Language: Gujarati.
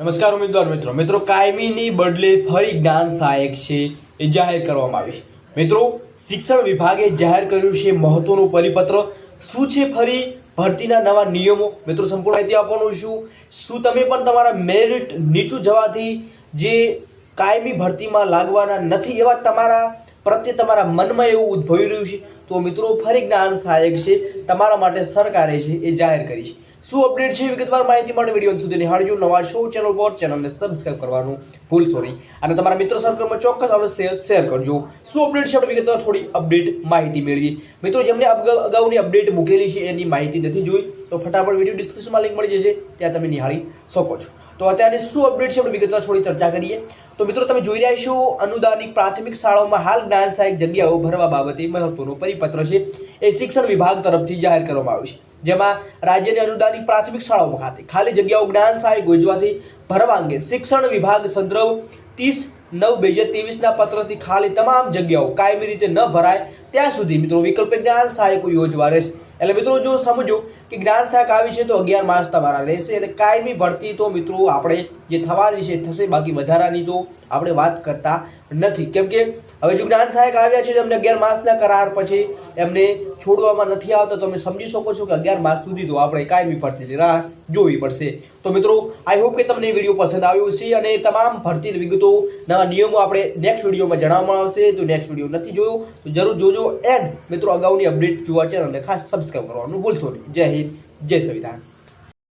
નમસ્કાર ઉમેદવાર મિત્રો કાયમીની બદલે ફરી જ્ઞાન સહાયક છે એ જાહેર કરવામાં આવી છે। મિત્રો શિક્ષણ વિભાગે જાહેર કર્યું છે મહત્વનું પરિપત્ર। શું છે ફરી ભરતીના નવા નિયમો? મિત્રો સંપૂર્ણ માહિતી આપવાનું છું। શું તમે પણ તમારા મેરિટ નીચું જવાથી જે કાયમી ભરતીમાં લાગવાના નથી એવા તમારા પ્રત્યે તમારા મનમાં એવું ઉદ્ભવી રહ્યું છે? તો મિત્રો ફરી જ્ઞાન સહાયક છે તમારા માટે સરકારે છે એ જાહેર કરી છે। શું અપડેટ છે વિગતવાર માહિતી માટે વિડીયો સુધી નિહાળજો। નવા શો ચેનલ પર ચેનલને સબસ્ક્રાઇબ કરવાનું ભૂલશો નહીં અને તમારા મિત્ર સર્કલમાં ચોક્કસ અવશ્ય શેર કરજો। શું અપડેટ છે આપણે વિગતવાર થોડી અપડેટ માહિતી મેળવીએ। મિત્રો જેમને અગાઉની અપડેટ મૂકેલી છે એની માહિતી નથી જોઈ તો ફટાફટ વિડીયો ડિસ્ક્રિપ્શનમાં લિંક મળી જશે, ત્યાં તમે નિહાળી શકો છો। તો અત્યારે શું અપડેટ છે આપણે વિગતવાર થોડી ચર્ચા કરીએ। તો મિત્રો તમે જોઈ રહ્યા છો અનુદાનિક પ્રાથમિક શાળાઓમાં હાલ જ્ઞાન સહાયક જગ્યાઓ ભરવા બાબતે મહત્વનો પરિપત્ર છે એ શિક્ષણ વિભાગ તરફથી જાહેર કરવામાં આવ્યું છે, જેમાં રાજ્યની અનુદાનિક પ્રાથમિક શાળાઓ ખાતે ખાલી જગ્યાઓ જ્ઞાન સહાયક યોજવાથી ભરવા અંગે શિક્ષણ વિભાગ સંદર્ભ 30/9/2023 પત્રથી ખાલી તમામ જગ્યાઓ કાયમી રીતે ન ભરાય ત્યાં સુધી મિત્રો વૈકલ્પિક જ્ઞાન સહાયકો યોજવા રહેશે। એટલે મિત્રો જો સમજો કે જ્ઞાન સહાયક આવી છે તો 11 માસ તમારા રહેશે, એટલે કાયમી ભરતી તો મિત્રો આપણે જે થવાની છે થશે, બાકી વધારાની તો આપણે વાત કરતા નથી। કેમ કે હવે જો જ્ઞાન સહાયક આવ્યા છે એમને 11 માસના કરાર પછી એમને છોડવામાં નથી આવતા, તો તમે સમજી શકો છો કે 11 માસ સુધી તો આપણે કાયમી ભરતીની રાહ જોવી પડશે। તો મિત્રો આઈ હોપ કે તમને વિડીયો પસંદ આવ્યો છે અને તમામ ભરતી વિગતો નવા નિયમો આપણે નેક્સ્ટ વિડીયોમાં જણાવવામાં આવશે। તો નેક્સ્ટ વિડીયો નથી જોયો તો જરૂર જોજો એન્ડ મિત્રો અગાઉની અપડેટ જોવા ચેનલને ખાસ સબસ્ક્રાઇબ કરવાનું ભૂલશો નહીં। જય હિન્દ, જય સંવિધાન।